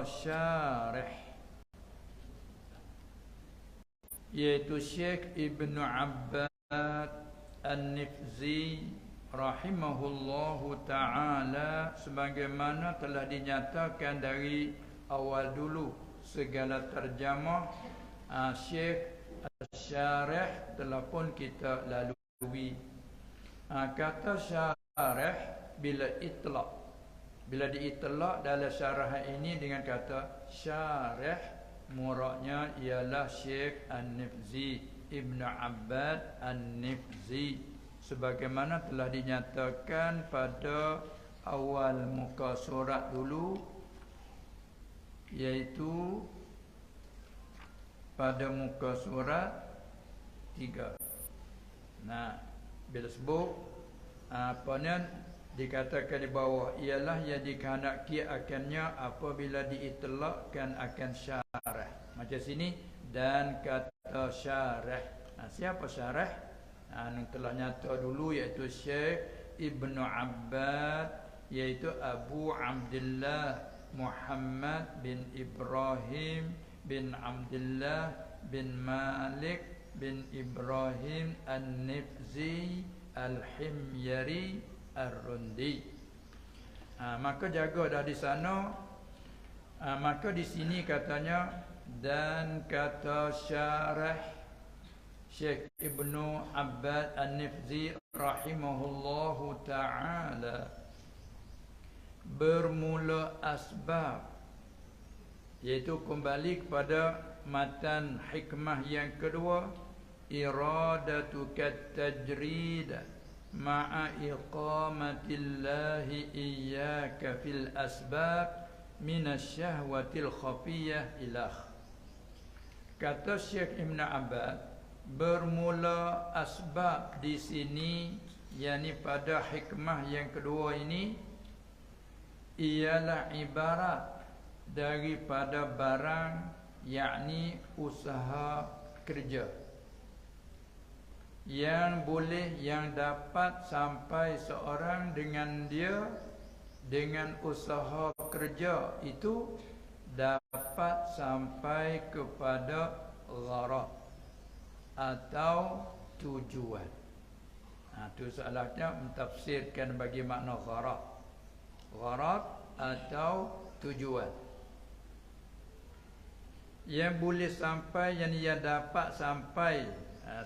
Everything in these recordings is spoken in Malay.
kata syarih, yaitu Syekh Ibnu Abbad An-Nifzi rahimahullahu ta'ala, sebagaimana telah dinyatakan dari awal dulu segala terjemah Syekh Syarih telah pun kita lalui. Kata syarih bila itlaq, bila diitlaq dalam syarah ini dengan kata syarih, muradnya ialah Syekh An-Nifzi, Ibnu Abbad An-Nifzi, sebagaimana telah dinyatakan pada awal muka surat dulu, iaitu pada muka surat 3. Nah, bila sebut apanya dikatakan di bawah ialah yang dikehendaki akannya apabila diitlaqkan akan syarah. Macam sini, dan kata syarah. Siapa syarah? Yang telah nyata dulu iaitu Syekh Ibnu Abbad, iaitu Abu Abdullah Muhammad bin Ibrahim bin Abdullah bin Malik bin Ibrahim An-Nifzi Al-Himyari Ar-Rundi. Maka jaga dah di sana. Maka di sini katanya, dan kata syarah Syekh Ibnu Abbad An-Nifzi rahimahullahu ta'ala, bermula asbab, iaitu kembali kepada matan hikmah yang kedua, iradatu kat-tajrid ma'a iqamatillahi iyyaka fil asbab minasyahwatil khafiyah ilah. Kata Syekh Ibn Abbad, bermula asbab di sini, yakni pada hikmah yang kedua ini, ialah ibarat daripada barang, yakni usaha kerja, yang boleh, yang dapat sampai seorang dengan dia, dengan usaha kerja itu dapat sampai kepada gharad atau tujuan. Itu soalannya mentafsirkan bagi makna gharad. Gharad atau tujuan yang boleh sampai, yang ia dapat sampai.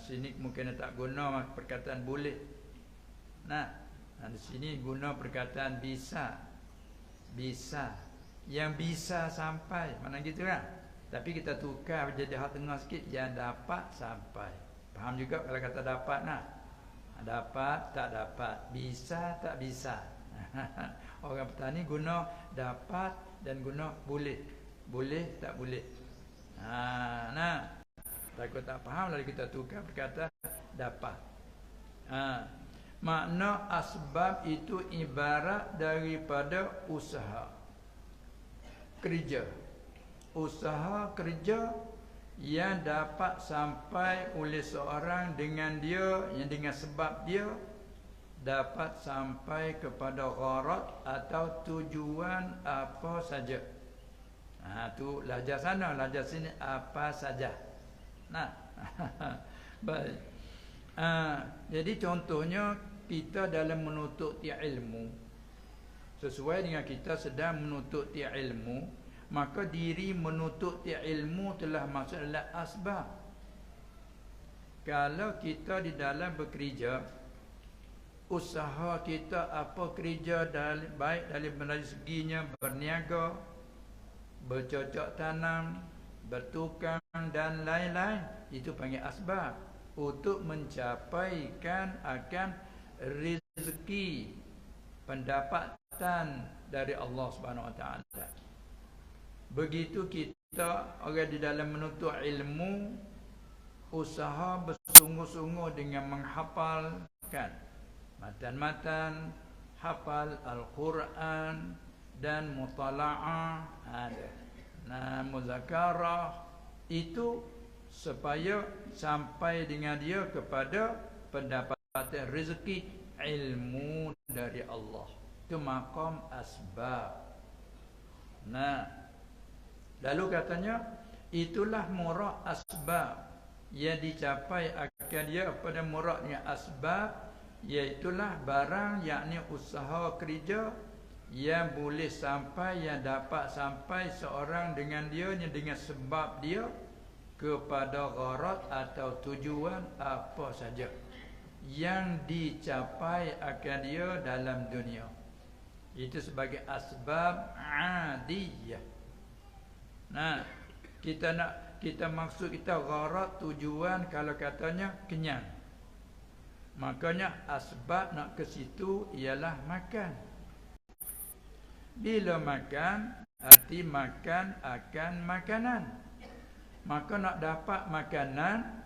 Sini mungkin tak guna perkataan boleh. Di sini guna perkataan bisa. Bisa, yang bisa sampai, mana gitu kan? Tapi kita tukar jadi hal tengah sikit, yang dapat sampai. Faham juga kalau kata dapat nah. Dapat tak dapat, bisa tak bisa. Orang petani guna dapat dan guna boleh. Boleh tak boleh. Takut tak faham, lalu kita tukar perkataan dapat. Makna asbab itu ibarat daripada usaha kerja. Usaha kerja yang dapat sampai oleh seorang dengan dia, yang dengan sebab dia dapat sampai kepada gharad atau tujuan apa saja. Tu lajar sana, lajar sini apa saja. Baik. Jadi contohnya kita dalam menuntut ilmu, sesuai dengan kita sedang menuntut ilmu, maka diri menuntut ilmu telah masuk dalam asbab. Kalau kita di dalam bekerja, usaha kita apa kerja, baik dari seginya berniaga, bercocok tanam, bertukang dan lain-lain, itu panggil asbab untuk mencapaikan akan rezeki, pendapatan dari Allah Subhanahu Wa Taala. Begitu kita orang di dalam menuntut ilmu, usaha bersungguh-sungguh dengan menghafalkan matan-matan, hafal Al-Quran dan mutala'ah, muzakarah, itu supaya sampai dengan dia kepada pendapatan rezeki ilmu dari Allah. Itu maqam asbab. Lalu katanya, itulah murah asbab yang dicapai akan dia pada murahnya asbab, iaitulah barang yakni usaha kerja yang boleh sampai, yang dapat sampai seorang dengan dia, dengan sebab dia kepada gharat atau tujuan apa saja yang dicapai akan dia dalam dunia. Itu sebagai asbab adiyah. Nah, kita maksud kita gharat, tujuan, kalau katanya kenyang, makanya asbab nak ke situ ialah makan. Bila makan, arti makan akan makanan. Maka nak dapat makanan,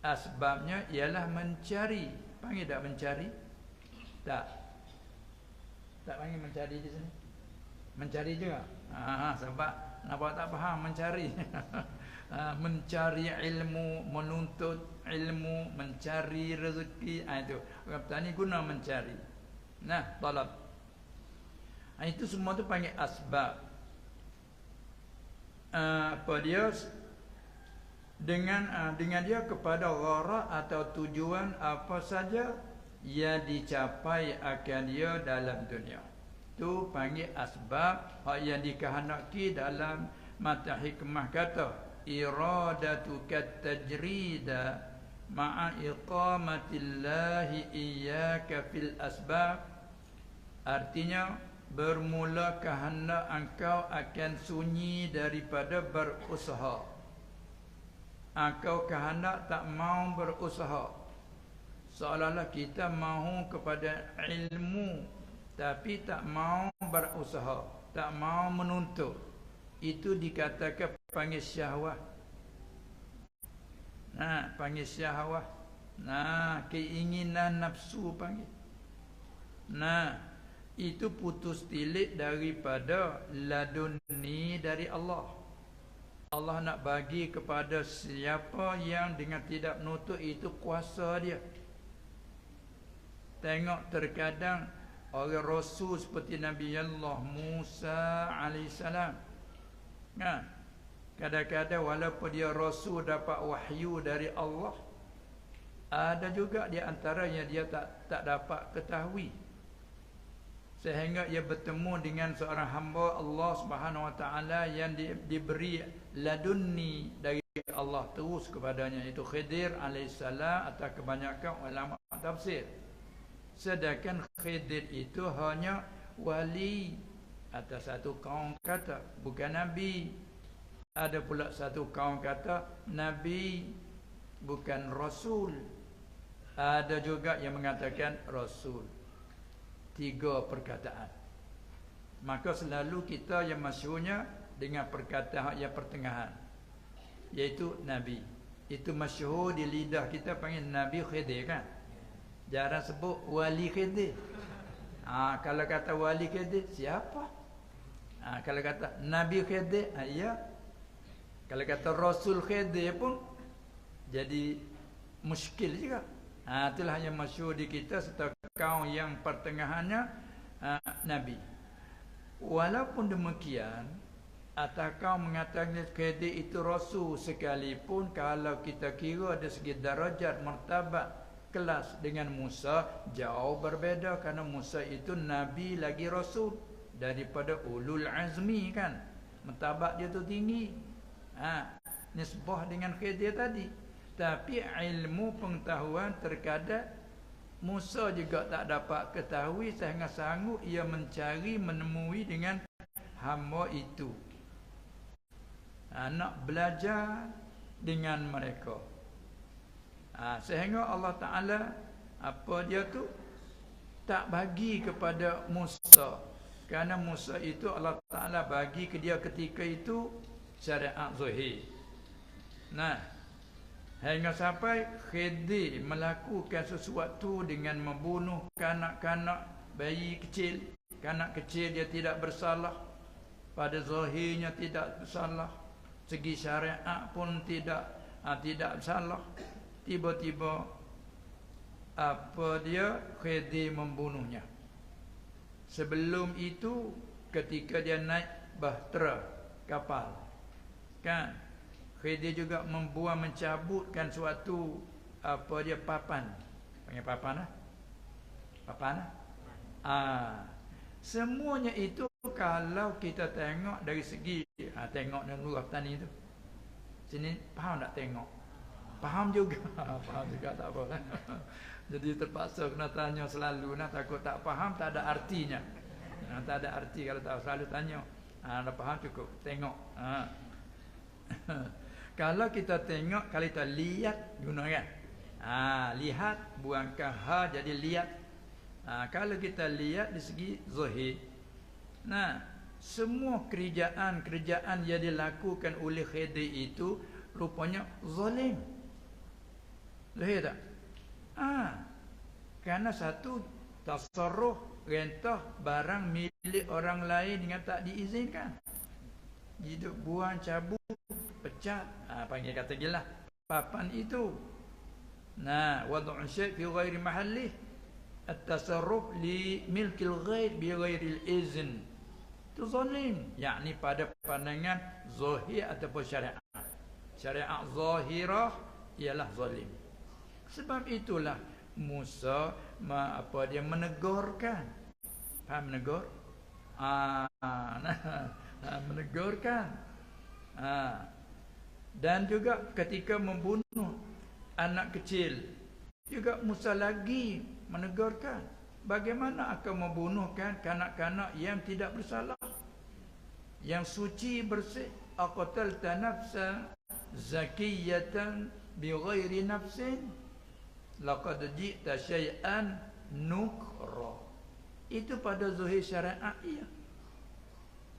asbabnya ialah mencari. Panggil tak mencari? Tak. Tak panggil mencari di sini. Mencari juga. Sebab nampak tak faham mencari. Mencari ilmu, menuntut ilmu, mencari rezeki. Itu orang petani guna mencari. Nah, talab. Itu semua tu panggil asbab. Apa dia? Dengan dia kepada gharat atau tujuan apa saja yang dicapai akan dia dalam dunia. Tu panggil asbab yang dikehendaki dalam mata hikmah kata iradatu tajrida ma'a iqamatillahi iyyaka fil asbab. Artinya bermula kehendak engkau akan sunyi daripada berusaha. Engkau kehendak tak mau berusaha. Seolah-olah kita mahu kepada ilmu tapi tak mau berusaha, tak mau menuntut. Itu dikatakan panggil syahwat. Nah, panggil syahwat. Nah, keinginan nafsu panggil. Nah, itu putus tilik daripada laduni dari Allah. Allah nak bagi kepada siapa yang dengan tidak menuntut, itu kuasa dia. Tengok terkadang orang Rasul seperti Nabi Allah Musa alaihissalam. Nah, kadang-kadang walaupun dia Rasul dapat wahyu dari Allah, ada juga di antara yang dia tak dapat ketahui. Sehingga ia bertemu dengan seorang hamba Allah Subhanahu Wa Taala yang diberi ladunni dari Allah terus kepadanya, itu Khidir alaihissalam atau kebanyakan ulama tafsir. Sedangkan Khidir itu hanya wali atas satu kaum kata, bukan nabi. Ada pula satu kaum kata nabi bukan rasul. Ada juga yang mengatakan rasul. 3 perkataan. Maka selalu kita yang masyhurnya dengan perkataan yang pertengahan, iaitu nabi. Itu masyhur di lidah kita panggil Nabi Khidir kan. Jarang sebut wali Khidir. Kalau kata wali Khidir siapa? Kalau kata Nabi Khidir, ya. Kalau kata Rasul Khidir pun jadi muskil juga. Itulah yang masyhur di kita serta kaum yang pertengahannya Nabi. Walaupun demikian, atau kaum mengatakan Khidir itu Rasul, sekalipun kalau kita kira ada segi darajat, martabat, kelas dengan Musa jauh berbeza, kerana Musa itu Nabi lagi Rasul daripada ulul azmi kan. Martabat dia tu tinggi. Nisbah dengan Khidir tadi. Tapi ilmu pengetahuan terkadang Musa juga tak dapat ketahui, sehingga sanggup ia mencari, menemui dengan hamba itu. Nak belajar dengan mereka. Sehingga Allah Ta'ala apa dia tu tak bagi kepada Musa, kerana Musa itu Allah Ta'ala bagi ke dia ketika itu syariat zahir. Hingga sampai Khidir melakukan sesuatu dengan membunuh kanak-kanak bayi kecil. Kanak kecil dia tidak bersalah, pada zahirnya tidak bersalah, segi syariat pun tidak salah. Tiba-tiba apa dia Khidir membunuhnya. Sebelum itu ketika dia naik bahtera kapal, Kan? Khidir juga membuang, mencabutkan suatu apa dia papan. Panggil papan lah. Papan lah. Semuanya itu kalau kita tengok dari segi tengok dan lurah tani tu. Sini faham tak tengok? Faham juga. Faham juga tak apa. Jadi terpaksa kena tanya selalu nah, takut tak faham tak ada artinya. Tak ada arti kalau tak selalu tanya. Dah faham cukup tengok. Kalau kita tengok, kalau kita lihat guna kan. Lihat buangkan ha jadi lihat. Kalau kita lihat di segi zahir. Nah, semua kerjaan yang dilakukan oleh Khidir itu rupanya zalim. Zahir tak? Karena satu tasarruf rentah barang milik orang lain dengan tak diizinkan. Hidup buang, cabut, pecat, panggil kata gila papan itu. Nah, wad'u syai' fi ghairi mahallih, at-tasarruf li milkil ghair bi ghairil izn. Itu zalim, yakni pada pandangan zahir ataupun syariat. Syariat zahirah ialah zalim. Sebab itulah Musa dia menegurkan. Faham menegur? Menegurkan. Dan juga ketika membunuh anak kecil juga Musa lagi menegurkan. Bagaimana akan membunuhkan kanak-kanak yang tidak bersalah, yang suci bersih? Aqtalta nafsan zakiyatan bighairi nafsin laqad ji'ta syai'an nukra. Itu pada zahir syariat iya.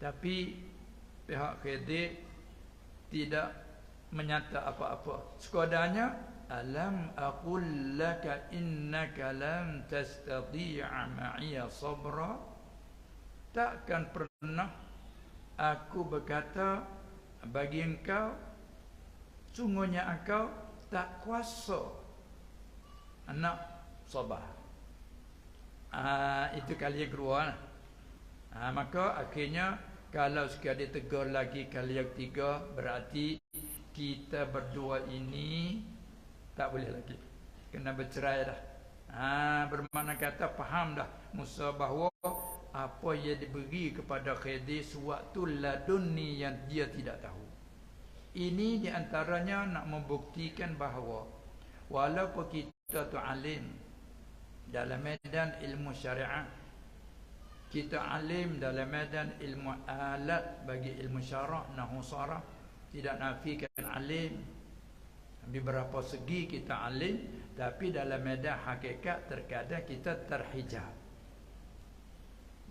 Tapi pihak Khidir tidak menyata apa-apa. Sekadarnya alam aqul laka innaka lam tastati'a ma'iya sabra. Takkan pernah aku berkata bagi engkau, sungguhnya engkau tak kuasa anak sabar. Itu kali yang kedua. Maka akhirnya kalau sekali tegur lagi kali yang ketiga, berarti kita berdua ini tak boleh lagi, kena bercerai dah. Bermakna kata faham dah Musa bahawa apa yang diberi kepada Khidir sewaktu laduni yang dia tidak tahu. Ini diantaranya nak membuktikan bahawa walaupun kita tu alim dalam medan ilmu syariat, kita alim dalam medan ilmu alat bagi ilmu syarak, nahu saraf, tidak nafikan alim. Di beberapa segi kita alim, tapi dalam medan hakikat terkadang kita terhijab.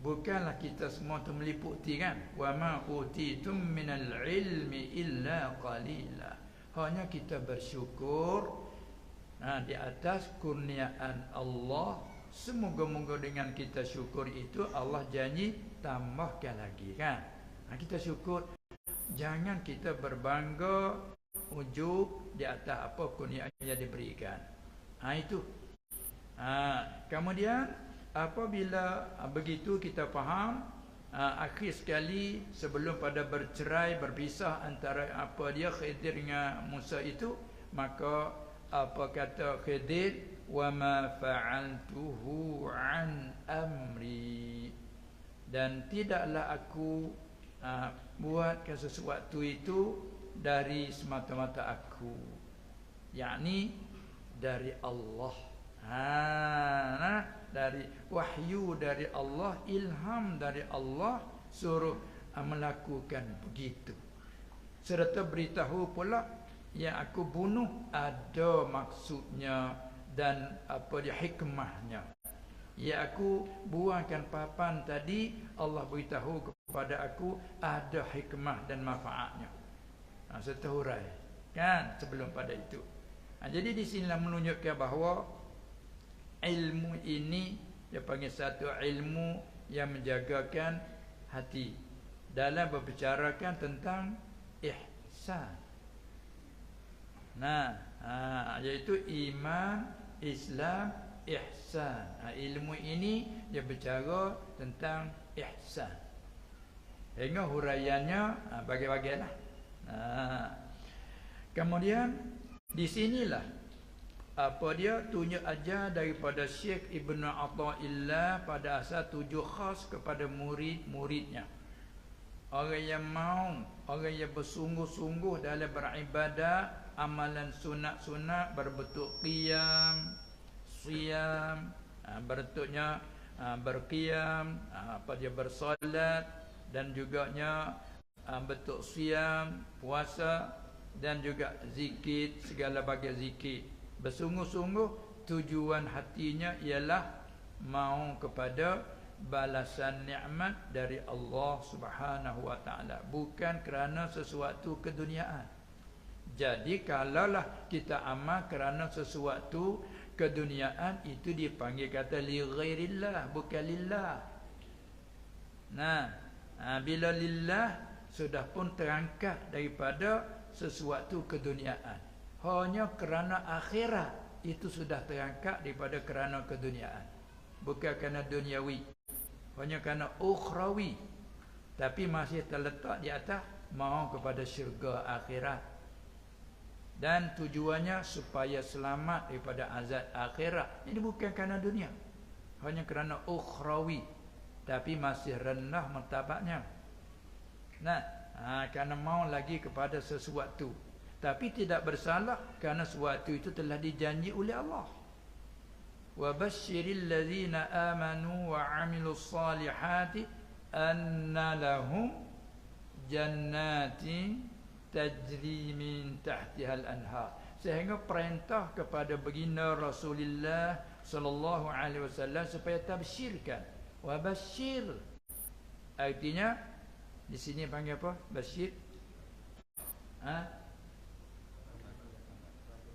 Bukanlah kita semua tu meliputi kan. Wa ma utitum minal ilmi illa qalila. Hanya kita bersyukur di atas kurniaan Allah. Semoga-moga dengan kita syukur itu Allah janji tambahkan lagi kan. Kita syukur. Jangan kita berbangga ujub di atas apa kurniaan yang diberikan. Itu. Kemudian apabila begitu kita faham, akhir sekali sebelum pada bercerai berpisah antara apa dia Khidir dengan Musa itu, maka apa kata Khidir, wa ma fa'altuhu an amri, dan tidaklah aku buatkan sesuatu itu dari semata-mata aku, yakni dari Allah. Dari wahyu dari Allah, ilham dari Allah, suruh melakukan begitu. Serta beritahu pula yang aku bunuh ada maksudnya dan apa dia hikmahnya. Ya, aku buangkan papan tadi, Allah beritahu kepada aku ada hikmah dan manfaatnya. Serta hurai kan sebelum pada itu. Jadi di sinilah menunjukkan bahawa ilmu ini dia panggil satu ilmu yang menjagakan hati dalam berbicarakan tentang ihsan. Iaitu iman, Islam, ihsan. Ilmu ini dia berbicara tentang ihsan. Hingga huraiannya bagi-bagilah. Kemudian di sinilah apa dia tunjuk ajar daripada Syekh Ibn Athaillah pada asal tujuh khas kepada murid-muridnya. Orang yang mau, orang yang bersungguh-sungguh dalam beribadah, amalan sunat-sunat berbentuk qiyam, siyam, bentuknya berqiyam, apa dia bersolat, dan juganya bentuk siyam, puasa, dan juga zikir, segala bagai zikir. Bersungguh-sungguh tujuan hatinya ialah mau kepada balasan nikmat dari Allah Subhanahu wa taala, bukan kerana sesuatu keduniaan. Jadi kalaulah kita amal kerana sesuatu keduniaan, itu dipanggil kata li ghairillah, bukan lillah. Bila lillah sudah pun terangkat daripada sesuatu keduniaan. Hanya kerana akhirat itu sudah terangkat daripada kerana keduniaan, bukan kerana duniawi. Hanya kerana ukhrawi, tapi masih terletak di atas mau kepada syurga akhirat. Dan tujuannya supaya selamat daripada azab akhirat. Ini bukan kerana dunia, hanya kerana ukhrawi, tapi masih rendah martabatnya. Kerana mau lagi kepada sesuatu, tapi tidak bersalah kerana sesuatu itu telah dijanji oleh Allah. Wa basyiril ladzina amanu wa 'amilus salihati anna lahum jannatin tajri min tahtihal anhar. Sehingga perintah kepada baginda Rasulullah sallallahu alaihi wasallam supaya tabsyirkan. Wa basyir, artinya di sini panggil apa? Basyir.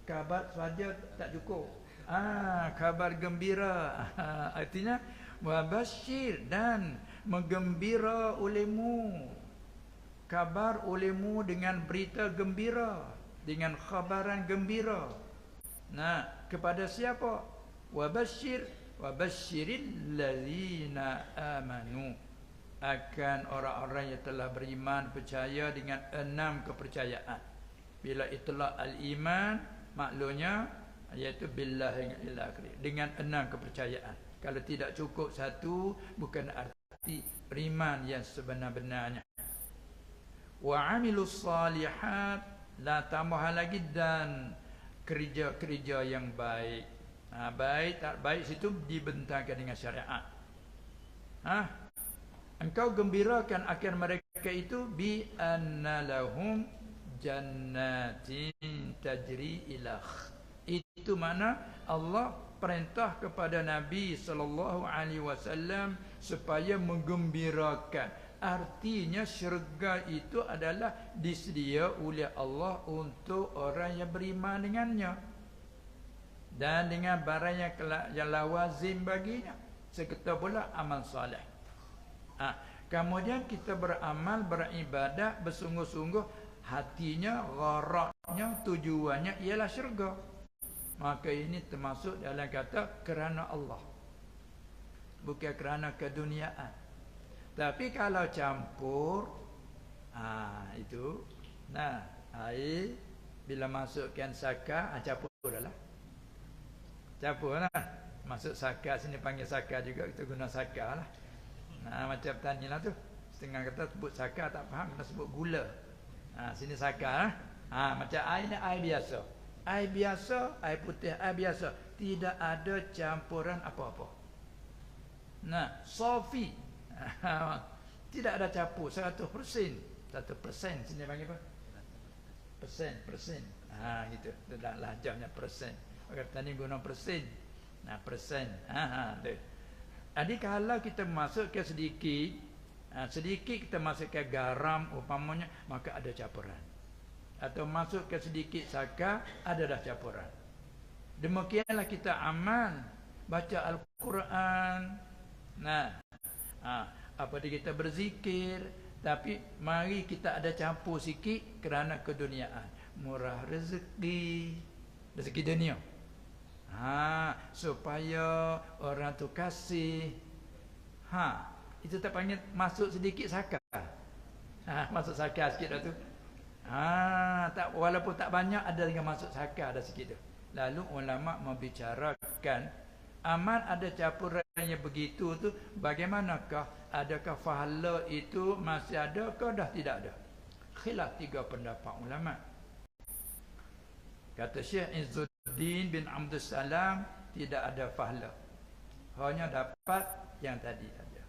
Kabar saja tak cukup. Kabar gembira. Artinya wabasyir, dan menggembira olehmu, kabar olehmu dengan berita gembira, dengan khabaran gembira. Kepada siapa? Wabasyiril ladzina amanu, akan orang-orang yang telah beriman, percaya dengan 6 kepercayaan. Bila itulah al-iman, maklumnya iaitu billah ila akhir, dengan 6 kepercayaan. Kalau tidak cukup satu, bukan arti beriman yang sebenar-benarnya. Wa 'amilus salihat, la tambahan lagi, dan kerja-kerja yang baik. Baik tak baik situ dibentangkan dengan syariat. Engkau gembirakan akan mereka itu bi anna lahum jannatin tajri ilah. Itu mana Allah perintah kepada Nabi sallallahu alaihi wasallam supaya menggembirakan. Artinya syurga itu adalah disedia oleh Allah untuk orang yang beriman dengannya, dan dengan barang yang lawazim baginya, serta pula amal soleh. Kemudian kita beramal, beribadah bersungguh-sungguh, hatinya, gharaknya, tujuannya ialah syurga. Maka ini termasuk dalam kata kerana Allah, bukan kerana keduniaan. Tapi kalau campur, itu, air bila masukkan saka, campur dah lah. Campur lah. Masuk saka, sini panggil saka juga, kita guna saka lah. Macam petani lah tu, setengah kata sebut saka tak faham, kena sebut gula. Sini saka lah. Macam air ni air biasa. Air biasa, air putih, air biasa, tidak ada campuran apa-apa. Sofi, tidak ada campur, 100%. 100% sini panggil apa? Persen. Gitu. Dalam lahjahnya persen. Orang tadi guna persen. Persen. Jadi kalau kita masukkan sedikit, sedikit kita masukkan garam umpamanya, maka ada campuran. Atau masukkan sedikit saka, ada dah campuran. Demikianlah kita amal, baca Al-Quran. Apa dia, kita berzikir, tapi mari kita ada campur sikit kerana keduniaan. Murah rezeki dunia. Supaya orang tu kasih. Itu tak panggil masuk sedikit saka. Masuk saka sikit dah tu. Tak, walaupun tak banyak, ada yang masuk zakar, ada sikit tu. Lalu ulama membicarakan amal ada campuran yang begitu tu, bagaimanakah? Adakah pahala itu masih ada ke dah tidak ada? Khilaf 3 pendapat ulama. Kata Syekh Izzuddin bin Abdul Salam, tidak ada pahala, hanya dapat yang tadi saja.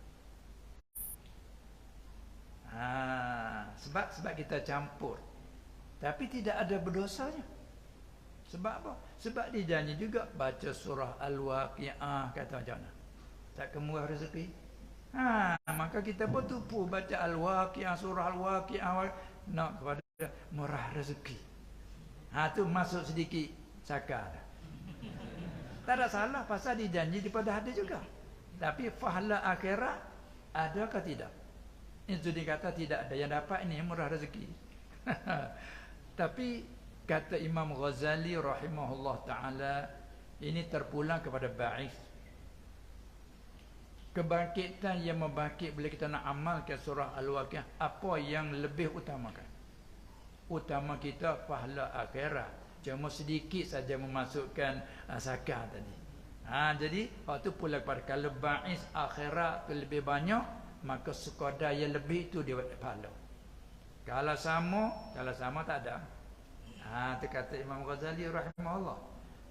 Sebab kita campur, tapi tidak ada berdosanya. Sebab apa? Sebab dia janji juga baca surah Al-Waqi'ah, kata macam mana? Tak kemurah rezeki. Maka kita pun tupu baca Al-Waqi'ah, surah Al-Waqi'ah, nak kepada murah rezeki. Tu masuk sedikit zakar. Tak ada salah, pasal dia janji daripada hadis juga. Tapi pahala akhirat ada ke tidak? Itu dikata tidak ada yang dapat ini murah rezeki. Tapi kata Imam Ghazali rahimahullah ta'ala, ini terpulang kepada ba'is. Kebangkitan yang membangkit bila kita nak amalkan surah Al-Waqi'ah, apa yang lebih utamakan? Utama kita pahala akhirat. Cuma sedikit saja memasukkan zakar tadi. Jadi waktu pula kepada kalau ba'is akhirat tu lebih banyak, maka sekadar yang lebih itu dia pahala. Kalau sama tak ada. Itu kata Imam Ghazali rahimahullah.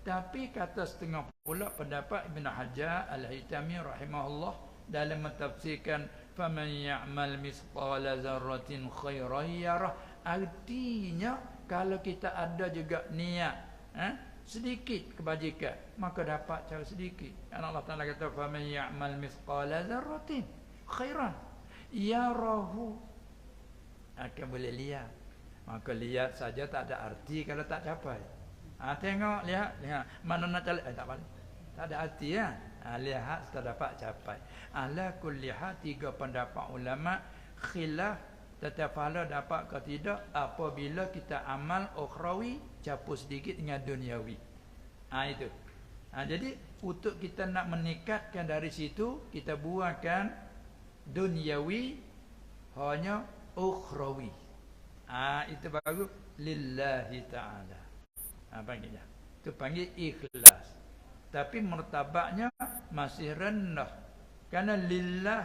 Tapi kata setengah pula pendapat Ibn Hajar Al-Haytami rahimahullah dalam mentafsirkan faman ya'mal misqala dzarratin khairan yarah, artinya kalau kita ada juga niat sedikit kebajikan, maka dapat cara sedikit. Allah Taala kata faman ya'mal misqala dzarratin khairan yarahu, akan boleh lihat. Maka lihat saja tak ada arti kalau tak capai. Tengok, lihat mana nak cari, tak boleh, tak ada arti ya. Lihat setelah dapat capai. Ala kulli hal 3 pendapat ulama khilaf tetap pahala dapat ke tidak apabila kita amal ukhrawi campur sedikit dengan duniawi. Itu. Jadi untuk kita nak meningkatkan dari situ, kita buangkan duniawi, hanya ukhrawi. Itu baru lillahi ta'ala. Panggilnya itu panggil ikhlas. Tapi martabatnya masih rendah. Karena lillah,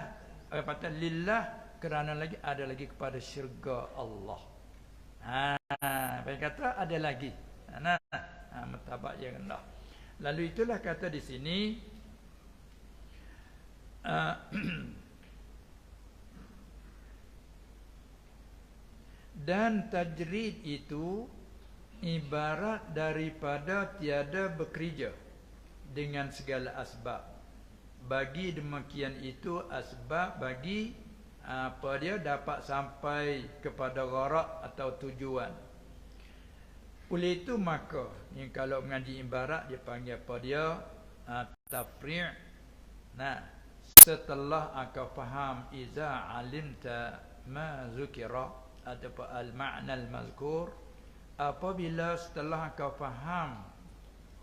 kata lillah kerana lagi ada lagi kepada syurga Allah. Apa kata ada lagi. Martabat yang rendah. Lalu itulah kata di sini dan tajrid itu ibarat daripada tiada bekerja dengan segala asbab. Bagi demikian itu asbab bagi apa dia dapat sampai kepada gharak atau tujuan. Oleh itu maka yang kalau mengaji ibarat dia panggil apa dia tafri'. Setelah akau faham iza alimta ma zukira ataupun al-ma'na al-mazkur, apabila setelah kau faham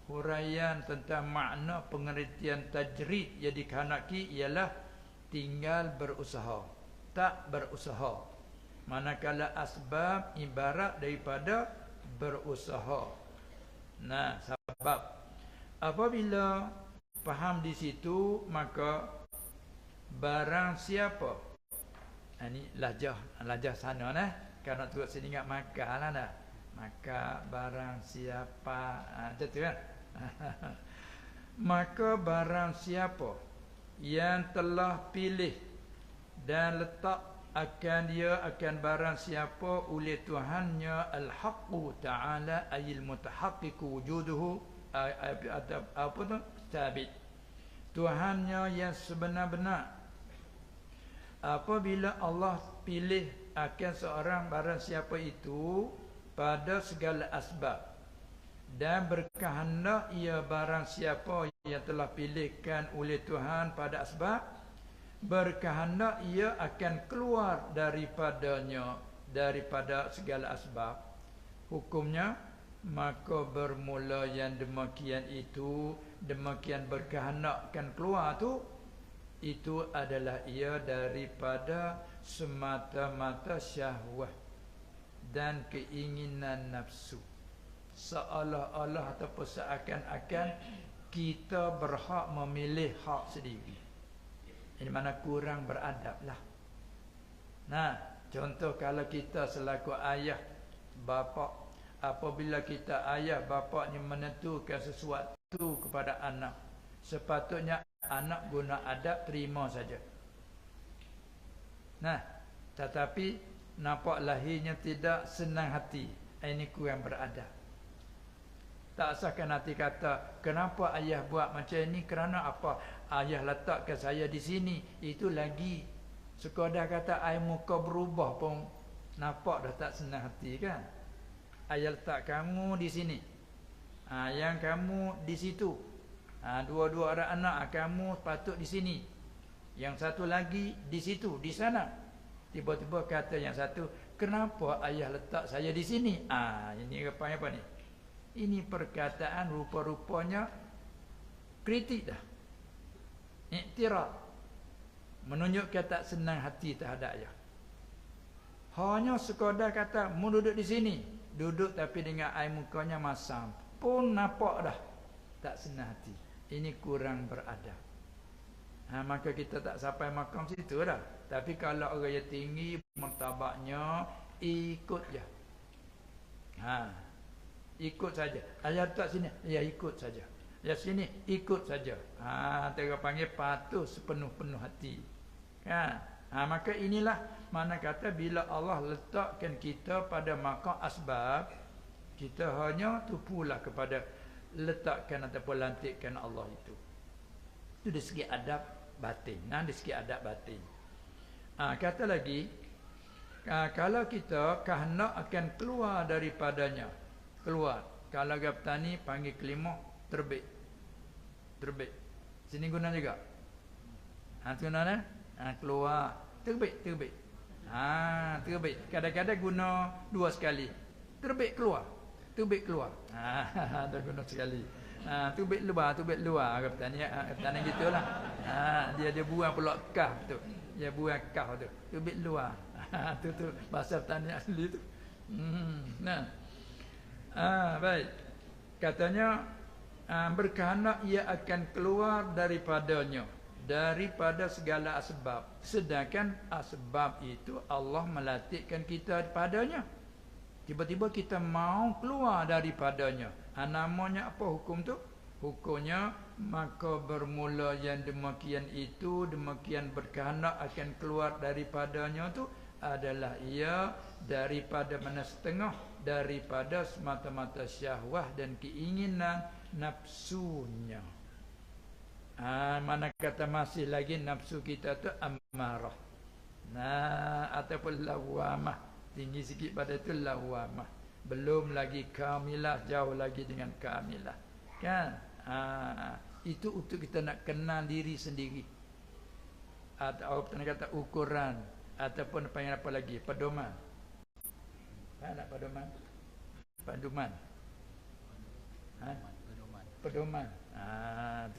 huraian tentang makna pengertian tajrid yang dikehendaki ialah tinggal berusaha, tak berusaha. Manakala asbab ibarat daripada berusaha. Sebab apabila faham di situ, maka barang siapa, ini lajah sana Kalau nak turut sini ingat maka lah dah. Maka barang siapa, macam tu kan. Maka barang siapa yang telah pilih dan letak akan dia akan barang siapa oleh Tuhannya al-haqqu ta'ala ayil mutahaqqiqu wujuduhu, apa tu? Sabit. Tuhannya yang sebenar-benar. Apabila Allah pilih akan seorang barang siapa itu pada segala asbab dan berkehendak ia barang siapa yang telah pilihkan oleh Tuhan pada asbab, berkehendak ia akan keluar daripadanya, daripada segala asbab. Hukumnya maka bermula yang demikian itu, demikian berkehendak akan keluar tu, itu adalah ia daripada semata-mata syahwah dan keinginan nafsu. Seolah-olah ataupun seakan-akan kita berhak memilih hak sendiri. Ini mana kurang beradab lah. Nah, contoh kalau kita selaku ayah, bapa, apabila kita ayah, bapa ni menentukan sesuatu kepada anak, sepatutnya anak guna adab, terima saja. Nah, tetapi nampak lahirnya tidak senang hati, ini kurang beradab. Tak sahkan hati kata, kenapa ayah buat macam ni? Kerana apa? Ayah letakkan saya di sini. Itu lagi. Sekadar kata air muka berubah pun nampak dah tak senang hati kan? Ayah letak kamu di sini. Yang kamu di situ. Dua-dua orang anak kamu patut di sini. Yang satu lagi di situ, di sana. Tiba-tiba kata yang satu, kenapa ayah letak saya di sini? Ini apa ni? Ini perkataan rupa-rupanya kritik dah. Iktiraf. Menunjukkan tak senang hati terhadap ayah. Hanya sekadar kata, mu duduk di sini. Duduk tapi dengan air mukanya masam. Pun nampak dah tak senang hati. Ini kurang beradab. Maka kita tak sampai makam situ dah. Tapi kalau orang yang tinggi martabaknya, ikut je. Ikut saja. Ayah letak sini, ya ikut saja. Ya sini, ikut saja. Tera panggil patuh sepenuh-penuh hati. Maka inilah mana kata bila Allah letakkan kita pada makam asbab, kita hanya tupulah kepada letakkan ataupun lantikkan Allah itu. Itu dari segi adab batin. Dari segi adab batin. Kata lagi, kalau kita kahnak akan keluar daripadanya, keluar. Kalau gap tani panggil kelima, terbit. Terbit. Sini guna juga. Guna keluar. Terbit. Terbit. Kadang-kadang guna dua sekali. Terbit keluar. Terbit keluar. Ada guna sekali. Terbit luar. Gap tani gitulah. Dia buang pula kah tu. Dia buang kah tu. Terbit luar. Tu bahasa tani asli tu. Baik. Katanya berkehendak ia akan keluar daripadanya, daripada segala asbab. Sedangkan asbab itu Allah melatihkan kita padanya. Tiba-tiba kita mau keluar daripadanya. Namanya apa hukum tu? Hukumnya maka bermula yang demikian itu, demikian berkehendak akan keluar daripadanya tu adalah ia daripada mana setengah, daripada semata-mata syahwah dan keinginan nafsunya. Mana kata masih lagi nafsu kita tu ammarah. Ataupun lawamah. Tinggi sikit pada itu lawamah. Belum lagi kamilah, jauh lagi dengan kamilah. Kan? Itu untuk kita nak kenal diri sendiri. Atau apa kata ukuran ataupun panggil apa lagi? Pedoman. Nak pedoman? Pedoman. Pedoman.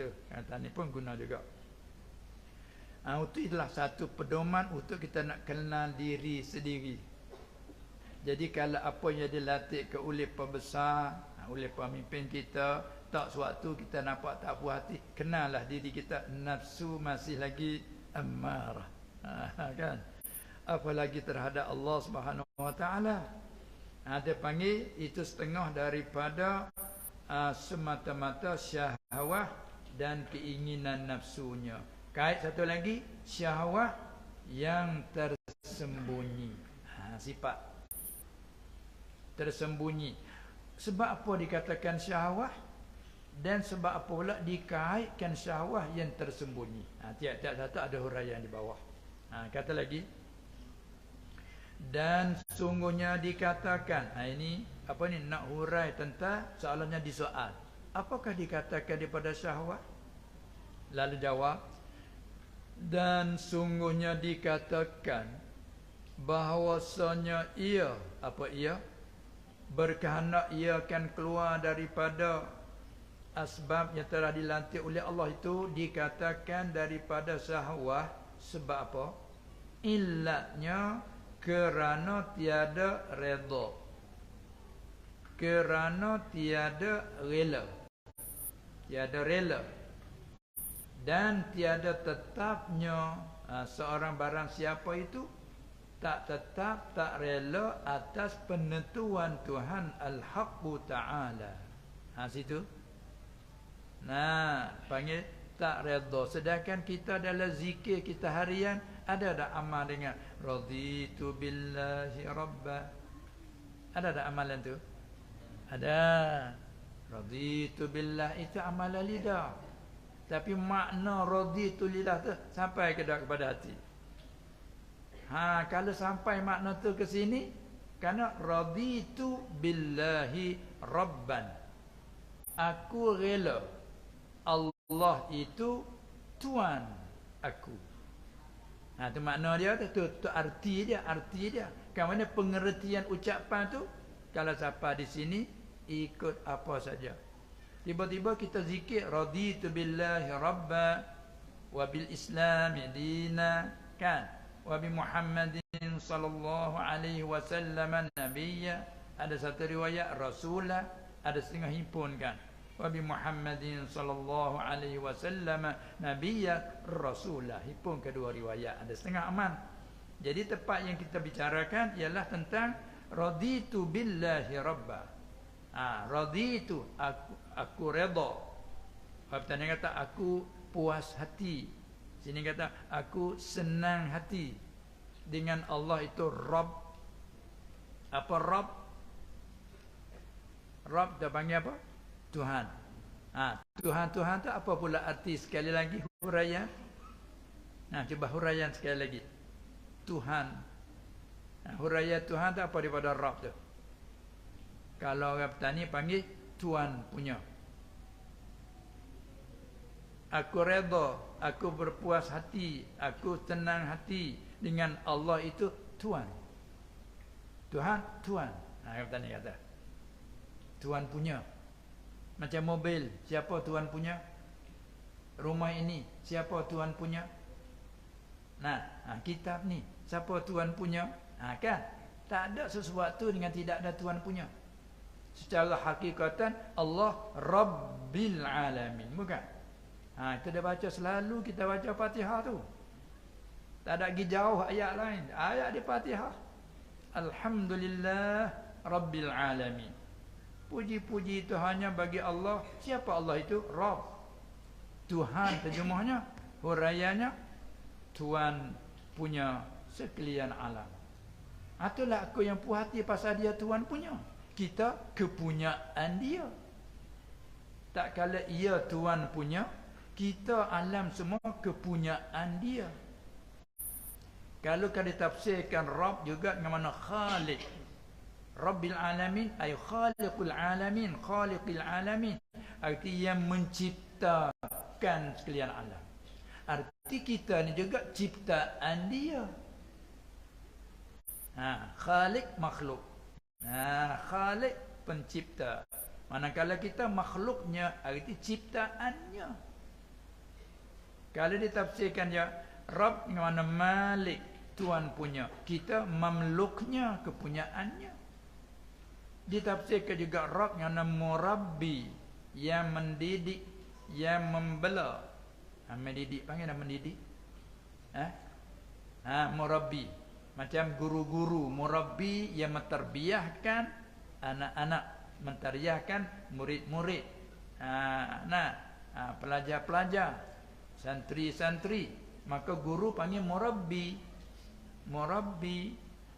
Tu kata ni pun guna juga. Itulah satu pedoman untuk kita nak kenal diri sendiri. Jadi kalau apa yang dilatihkan oleh pembesar, oleh pemimpin kita, tak suatu kita nampak tak puas hati, kenallah diri kita, nafsu masih lagi ammarah. Kan? Apalagi terhadap Allah Subhanahu Wa Taala. Ada panggil itu setengah daripada semata-mata syahwah dan keinginan nafsunya. Kait satu lagi, syahwah yang tersembunyi. Sifat tersembunyi. Sebab apa dikatakan syahwah? Dan sebab apa pula dikaitkan syahwah yang tersembunyi? Tiap-tiap satu ada huraian di bawah. Kata lagi, dan sungguhnya dikatakan, ini apa ni, nak hurai tentang soalannya di soal, apakah dikatakan daripada syahwat? Lalu jawab, dan sungguhnya dikatakan bahawasanya ia, apa ia, berkehendak ia akan keluar daripada asbab yang telah dilantik oleh Allah itu, dikatakan daripada syahwat. Sebab apa? Illatnya kerana tiada redha, kerana tiada rela, tiada rela, dan tiada tetapnya seorang barang siapa itu tak tetap, tak rela atas penentuan Tuhan Al-Haqqu Ta'ala. Situ. Nah, panggil tak redha. Sedangkan kita dalam zikir kita harian ada tak amal dengan raditu billahi rabba? Ada tak amalan tu? Ada. Raditu billah itu amalan lidah. Tapi makna raditu lillah tu sampai ke kepada hati. Kalau sampai makna tu ke sini, kerana raditu billahi rabban. Aku rela Allah itu Tuhan aku. Tu makna dia tu arti dia, Kan mana pengertian ucapan tu kalau siapa di sini ikut apa saja. Tiba-tiba kita zikir raditu billahi rabba wa bil islami dina, kan, wa bi Muhammadin sallallahu alaihi wasallam nabiyya. Ada satu riwayat rasulah, ada setengah himpun, kan, wa bi Muhammadin sallallahu alaihi wasallam nabiyya rasulah. Himpun kedua riwayat, ada setengah aman. Jadi tepat yang kita bicarakan ialah tentang raditu billahi rabba. Raditu, aku redha. Bertanya kata aku puas hati. Sini kata aku senang hati dengan Allah itu Rabb. Apa Rabb? Rabb dia panggil apa? Tuhan. Tuhan tu apa pula arti? Sekali lagi huraian. Cuba huraian sekali lagi. Tuhan. Huraian Tuhan tu apa daripada Rabb tu? Kalau orang petani panggil Tuan punya. Aku redha, aku berpuas hati, aku tenang hati dengan Allah itu Tuhan. Tuhan. Orang petani kata Tuan punya. Macam mobil, siapa Tuan punya? Rumah ini, siapa Tuan punya? Kitab ni, siapa Tuan punya? Kan? Tak ada sesuatu dengan tidak ada Tuan punya. Secara hakikatan Allah Rabbil Alamin, bukan? Kita dah baca selalu, kita baca Fatihah tu. Tak ada pergi jauh ayat lain. Ayat di Fatihah. Alhamdulillah Rabbil Alamin. Puji-puji itu hanya bagi Allah. Siapa Allah itu? Rabb. Tuhan terjemahnya. Huraiannya Tuhan punya sekalian alam. Itulah aku yang puas hati pasal dia Tuhan punya. Kita kepunyaan dia. Tak kala ia Tuhan punya, kita alam semua kepunyaan dia. Kalau ditafsirkan Rabb juga dengan mana Khaliq. Rabbil Alamin ay Khaliqul Alamin, Khaliqil Alamin. Arti yang menciptakan sekalian alam. Arti kita ni juga ciptaan dia. Khaliq makhluk. Khaliq pencipta. Manakala kita makhluknya, arti ciptaannya. Kalau ditafsirkan dia Rabb dengan mana Malik, Tuan punya, kita mamluknya, kepunyaannya. Ditafsirkan juga Rabb dengan nama Murabbi, yang mendidik, yang membela. Mendidik, panggil nama mendidik. Murabbi. Macam guru-guru, murabbi yang menterbiahkan anak-anak, menterbiahkan murid-murid. Pelajar-pelajar, santri-santri. Maka guru panggil murabbi.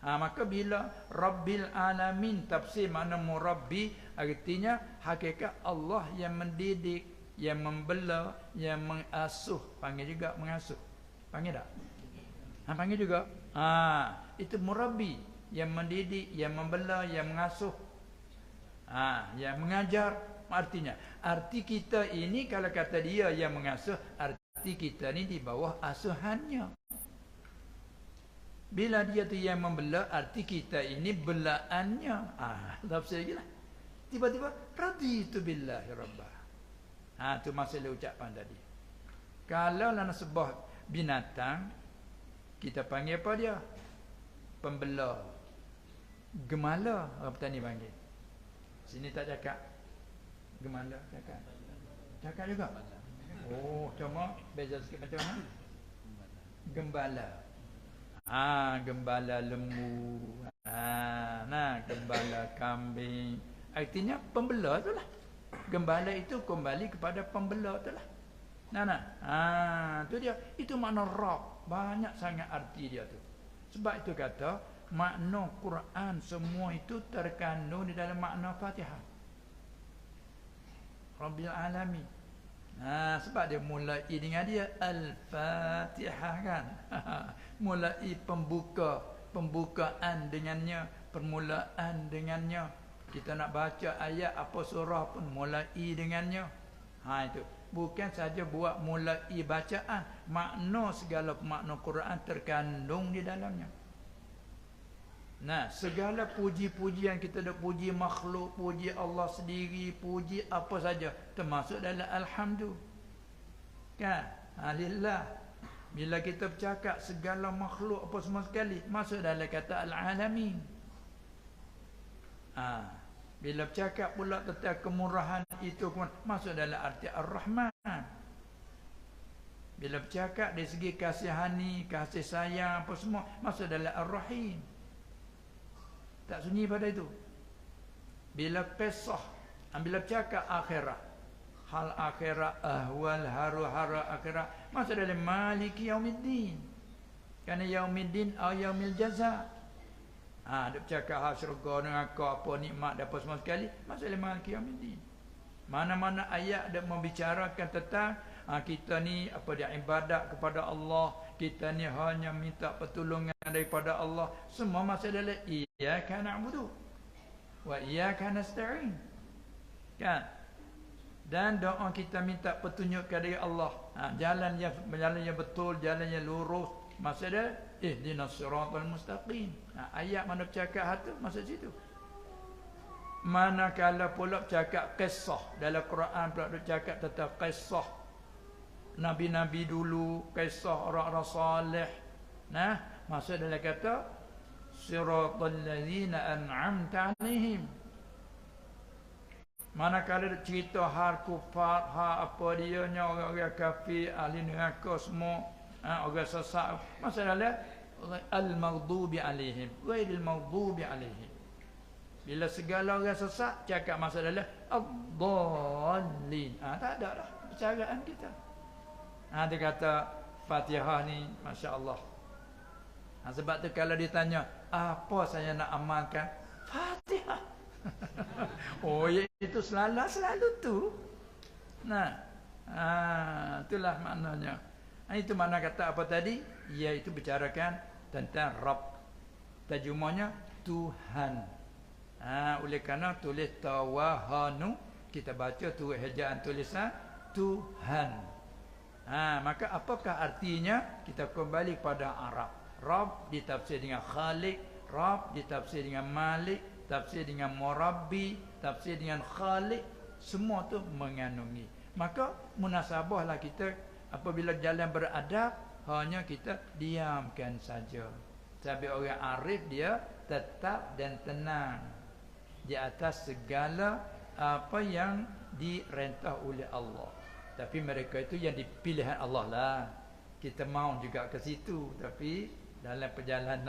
Maka bila Rabbil Alamin, tafsir makna murabbi, artinya hakikat Allah yang mendidik, yang membela, yang mengasuh. Panggil juga mengasuh. Panggil tak? Panggil juga. Itu murabbi, yang mendidik, yang membela, yang mengasuh, yang mengajar. Artinya, arti kita ini kalau kata dia yang mengasuh, arti kita ni di bawah asuhannya. Bila dia tu yang membela, arti kita ini belaannya. Tafsir lagi lah. Tiba-tiba raditu billahi rabbah. Tu masalah ucapan tadi. Kalau dalam sebuah binatang, kita panggil apa dia? pembela. Gemala orang petani panggil. Sini tak cakap. Gemala cakap. Cakap juga. Oh, cuma beza sikit macam mana? Gembala. Gembala lembu. Gembala kambing. Artinya pembela itulah. Gembala itu kembali kepada pembela itulah. Tu dia. Itu makna Rabb. Banyak sangat arti dia tu. Sebab itu kata makna Quran semua itu terkandung di dalam makna Fatihah. Rabbil Alamin. Sebab dia mulai dengan dia Al-Fatihah kan. Mulai pembukaan dengannya, permulaan dengannya. Kita nak baca ayat apa surah pun mulai dengannya. Itu. Bukan saja buat mulai bacaan, makna segala makna Quran terkandung di dalamnya. Segala puji-pujian kita dah puji makhluk, puji Allah sendiri, puji apa saja termasuk dalam alhamdulillah. Kan? Alillah. Bila kita bercakap segala makhluk apa semua sekali masuk dalam kata al-alamin. Bila bercakap pula tentang kemurahan itu masuk dalam arti ar-Rahman. Bila bercakap dari segi kasihani, kasih sayang apa semua masuk dalam ar-Rahim. Tak sunyi pada itu. Bila qisah, bila bercakap akhirat, hal akhirat, ahwal haru-hara akhirat masuk dalam maliki yaumiddin. Kerana yaumiddin atau yaumil jaza. Dia bercakap hal syurga dengan apa nikmat dan apa semua sekali masuk dalam maliki yaumiddin. Mana-mana ayat dia membicarakan tentang kita ni apa dia ibadat kepada Allah, kita ni hanya minta pertolongan daripada Allah, semua masuk dalam iyyaka na'budu wa iyyaka nasta'in. Kan? Dan doa kita minta petunjuk dari Allah. Jalan yang betul, jalan yang lurus, masuk dalam ihdinas siratal mustaqim. Ayat mana bercakap hatu masuk situ. Manakala pula bercakap kisah dalam Quran pula bercakap tentang kisah Nabi-Nabi dulu, kisah orang-orang salih. Maksud dalam kata siratal ladzina an'amta 'alaihim. Manakala cerita hal kufar, apa dia nya orang-orang kafir, ahli neraka semua, orang sesat, maksud dalam al-maghdubi 'alaihim, ghairil maghdubi 'alaihim. Bila segala orang sesat cakap masuk dalam ad-dallin. Tak ada dah percaraan kita. Dia kata Fatihah ni masya-Allah. Sebab tu kalau ditanya apa saya nak amalkan, Fatihah. Itu selalu tu. Itulah maknanya. Itu makna kata apa tadi? Iaitu bicarakan tentang Rabb. Terjemahnya Tuhan. Oleh kerana tulis tawahanu, kita baca tu ejaan tulisan Tuhan. Maka apakah artinya? Kita kembali kepada Arab. Rabb ditafsir dengan Khaliq, Rabb ditafsir dengan Malik, tafsir dengan Murabbi, tafsir dengan Khaliq, semua tu mengandungi. Maka munasabahlah kita apabila jalan beradab, hanya kita diamkan saja. Sampai orang arif dia tetap dan tenang di atas segala apa yang direntah oleh Allah. Tapi mereka itu yang dipilihan Allah lah. Kita mau juga ke situ, tapi dalam perjalanan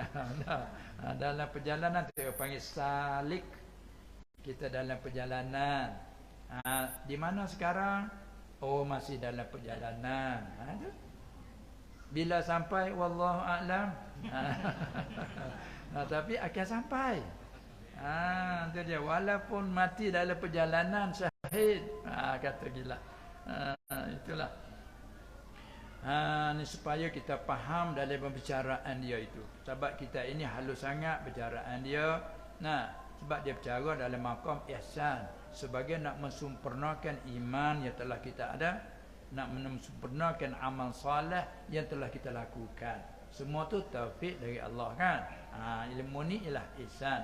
dalam perjalanan kita panggil salik. Kita dalam perjalanan. Di mana sekarang? Masih dalam perjalanan. Bila sampai wallahu a'lam. Tapi akan sampai. Itu dia, walaupun mati dalam perjalanan syahid. Kata gila. Itulah. Ni supaya kita faham dalam pembicaraan dia itu. Sebab kita ini halus sangat perbicaraan dia. Sebab dia bercara dalam maqam ihsan, sebagai nak mensempurnakan iman yang telah kita ada, nak mensempurnakan amal soleh yang telah kita lakukan. Semua tu taufik dari Allah kan. Ilmu ni ialah ihsan.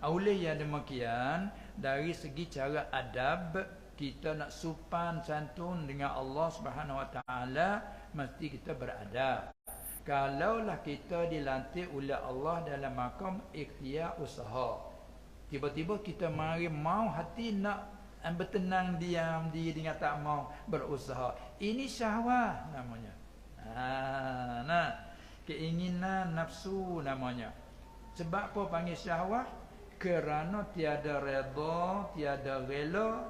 Oleh yang demikian, dari segi cara adab, kita nak sopan santun dengan Allah Subhanahu Wa Taala, mesti kita beradab. Kalaulah kita dilantik oleh Allah dalam makam ikhtiar usaha, tiba-tiba kita mari mau hati nak bertenang diam diri dengan tak mau berusaha, ini syahwat namanya. Nah, keinginan nafsu namanya. Sebab apa panggil syahwat? Kerana tiada redha, tiada rela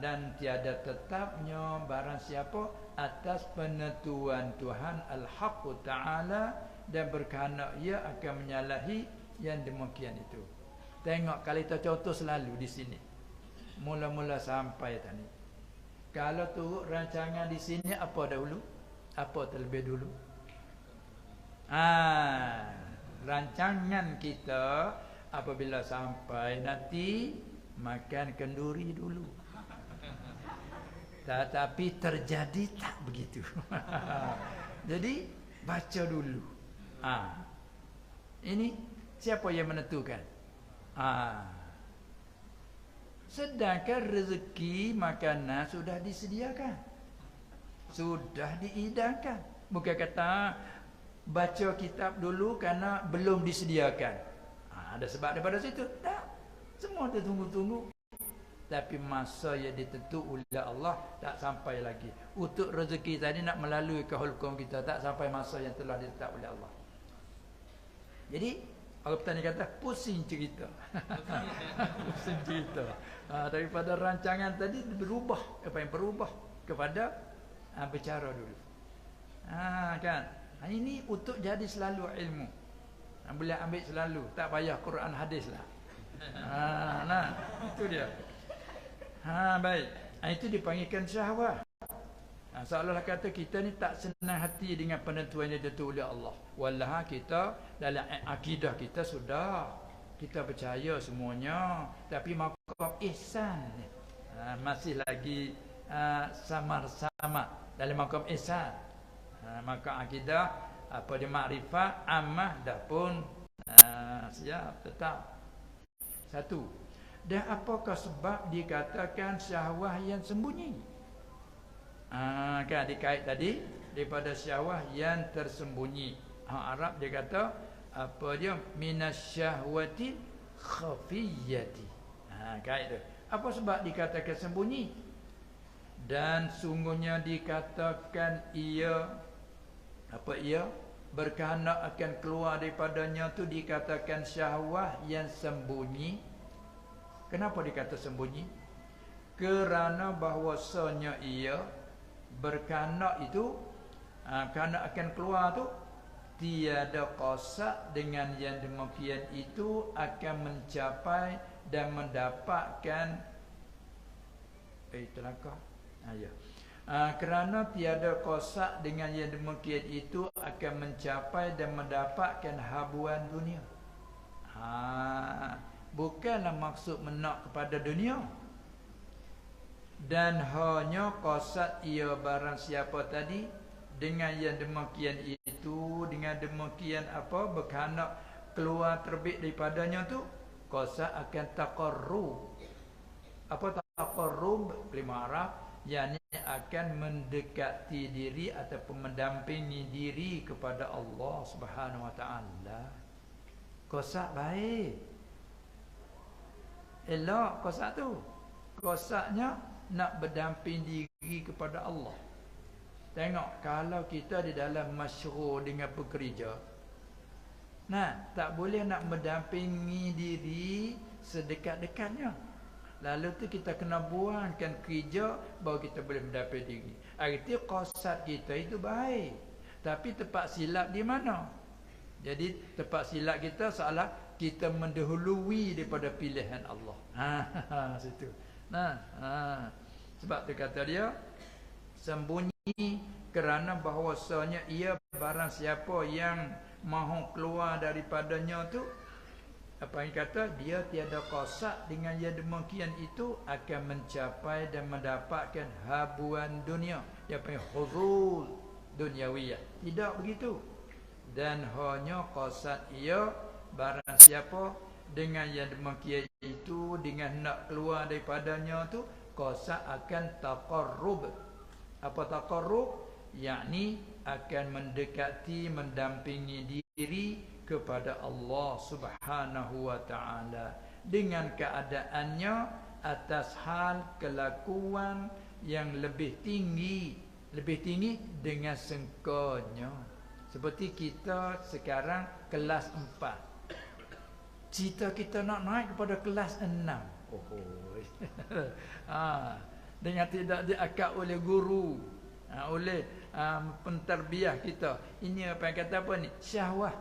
dan tiada tetapnya barang siapa atas penentuan Tuhan Al-Haq Ta'ala, dan berkehendak ia akan menyalahi yang demikian itu. Tengok kalau kita contoh selalu di sini, mula-mula sampai tadi, kalau turut rancangan di sini apa dahulu? Apa terlebih dulu? Rancangan kita apabila sampai nanti makan kenduri dulu. Tetapi terjadi tak begitu. Jadi baca dulu. Ini siapa yang menentukan? Sedangkan rezeki makanan sudah disediakan, sudah diidamkan. Bukan kata baca kitab dulu karena belum disediakan. Ada sebab daripada situ? Tak. Semua tertunggu-tunggu. Tapi masa yang ditentu oleh Allah tak sampai lagi. Untuk rezeki tadi nak melalui ke hukum kita, tak sampai masa yang telah ditetap oleh Allah. Jadi orang petani kata pusing cerita. Pusing cerita. Daripada rancangan tadi berubah. Apa yang berubah kepada bercara dulu. Kan? Ini untuk jadi selalu ilmu. Boleh ambil selalu, tak payah Quran hadis lah. Nah, itu dia. Baik. Itu dipanggilkan syahwat. Seolah-olah kata kita ni tak senang hati dengan penentuan yang ditentu oleh Allah. Wallahi kita dalam akidah kita sudah, kita percaya semuanya, tapi maqam ihsan masih lagi samar-samar dalam maqam ihsan. Maka akidah apa dia makrifat ammah dah pun siap tetap satu. Dan apakah sebab dikatakan syahwat yang sembunyi? Kan dikait tadi daripada syahwat yang tersembunyi. Arab dia kata apa dia, minasyahwati khafiyati. Kait tu. Apa sebab dikatakan sembunyi? Dan sungguhnya dikatakan ia berkehendak akan keluar daripadanya tu dikatakan syahwat yang sembunyi. Kenapa dikata sembunyi? Kerana bahwasanya ia berkehendak itu, kehendak akan keluar tu tiada qasak dengan yang demikian itu akan mencapai dan mendapatkan kerana tiada qasak dengan yang demikian itu akan mencapai dan mendapatkan habuan dunia. Bukanlah maksud menak kepada dunia. Dan hanya qasak ia barang siapa tadi dengan yang demikian itu, dengan demikian apa berkehendak keluar terbit daripadanya tu, qasak akan taqarrub. Apa taqarrub? Kelima Arab, yakni akan mendekati diri ataupun mendampingi diri kepada Allah Subhanahu Wa Taala. Qasak baik. Elok qasak tu. Qasaknya nak berdamping diri kepada Allah. Tengok kalau kita di dalam masyhur dengan pekerja, tak boleh nak mendampingi diri sedekat-dekatnya. Lalu tu kita kena buangkan kerja baru kita boleh mendampingi diri. Arti qasak kita itu baik, tapi tempat silap di mana? Jadi tempat silap kita seolah kita mendahului daripada pilihan Allah. Situ. Sebab tu kata dia sembunyi kerana bahawasanya ia barang siapa yang mahu keluar daripadanya tu, apa yang kata dia tiada qasak dengan yang demikian itu akan mencapai dan mendapatkan habuan dunia, yang panggil huzul duniawiyah. Tidak begitu. Dan hanya qasak ia barang siapa dengan yang demikian itu, dengan nak keluar daripadanya tu, qasak akan taqarrub. Apa taqarrub? Yakni akan mendekati, mendampingi diri kepada Allah Subhanahu wa taala dengan keadaannya atas hal kelakuan yang lebih tinggi dengan sengkanya. Seperti kita sekarang kelas 4. Cita kita nak naik kepada kelas 6. Dengan tidak diakad oleh guru, oleh penterbiah kita. Ini apa yang kata apa ni? Syahwat.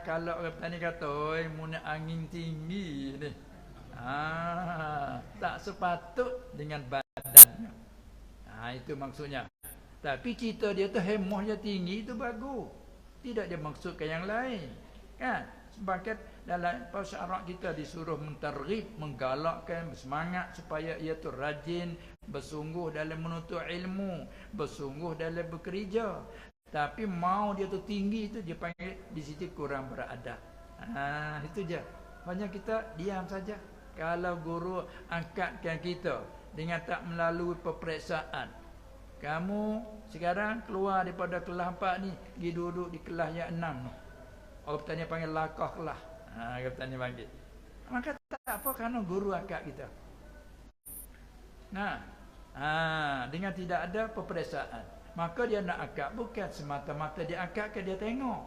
Kalau orang petani kata, "Oi, muna angin tinggi ni." Tak sepatut dengan badannya. Itu maksudnya. Tapi cita dia tu hemahnya tinggi, itu bagus. Tidak dia maksudkan yang lain. Kan? Sebab dalam syarak kita disuruh mentarghib, menggalakkan, bersemangat supaya ia tu rajin, bersungguh dalam menuntut ilmu, bersungguh dalam bekerja. Tapi mau dia tu tinggi, itu dia panggil di situ kurang beradab. Itu je. Hanya kita diam saja. Kalau guru angkatkan kita dengan tak melalui peperiksaan, kamu sekarang keluar daripada kelas 4 ni, pergi duduk di kelas yang 6 tu. Orang bertanya panggil lakah kelas. Orang bertanya panggil. Maka tak apa kerana guru angkat kita. Dengan tidak ada peperiksaan, maka dia nak angkat bukan semata-mata dia angkat ke dia tengok.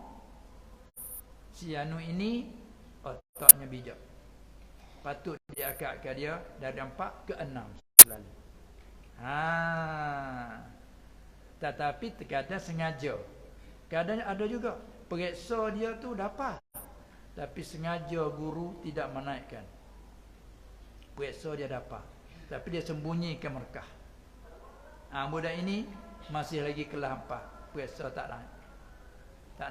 Si anu ini otaknya bijak. Patut dia angkatkan dia dari 4 ke 6 selalu. Tetapi terkadang sengaja. Kadang ada juga periksa dia tu dapat, tapi sengaja guru tidak menaikkan. Periksa dia dapat, tapi dia sembunyikan markah. Budak ini masih lagi kelas 4, periksa tak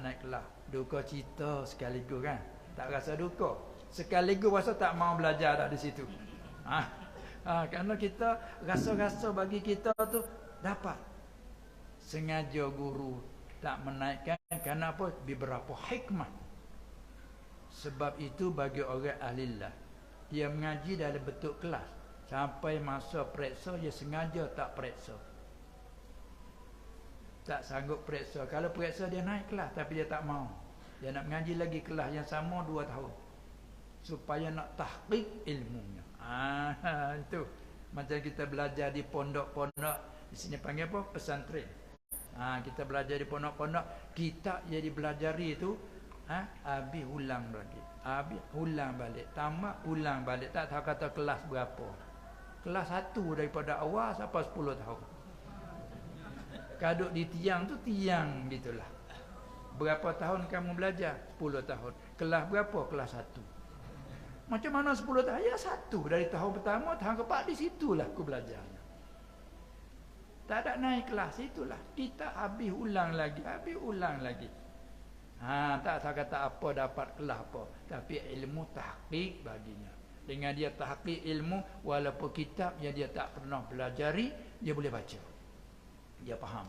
naik kelas. Duka cita sekaligus kan. Tak rasa duka, sekaligus rasa tak mau belajar dah di situ. Kerana kita rasa-rasa bagi kita tu dapat. Sengaja guru tak menaikkan kerana apa? Beberapa hikmah. Sebab itu bagi orang ahlillah, dia mengaji dalam bentuk kelas. Sampai masa periksa, dia sengaja tak periksa. Tak sanggup periksa. Kalau periksa dia naik kelas, tapi dia tak mau. Dia nak mengaji lagi kelas yang sama 2 tahun. Supaya nak tahqiq ilmunya. Itu macam kita belajar di pondok-pondok. Di sini panggil apa? Pesantren. Kita belajar di pondok-pondok, kitab yang dipelajari itu habis ulang lagi. Habis ulang balik, tamat ulang balik. Tak tahu kata kelas berapa. Kelas 1 daripada awal sampai 10 tahun. Kaduk di tiang tu tiang gitulah. Berapa tahun kamu belajar? 10 tahun. Kelas berapa? Kelas 1. Macam mana 10 tahun? Ya 1. Dari tahun pertama, tahun keempat, di situlah aku belajarnya. Tak ada naik kelas, itulah. Kita habis ulang lagi. Tak tahu kata apa dapat kelas apa. Tapi ilmu tahqiq baginya. Dengan dia tahqiq ilmu, walaupun kitab yang dia tak pernah pelajari, dia boleh baca. Dia faham.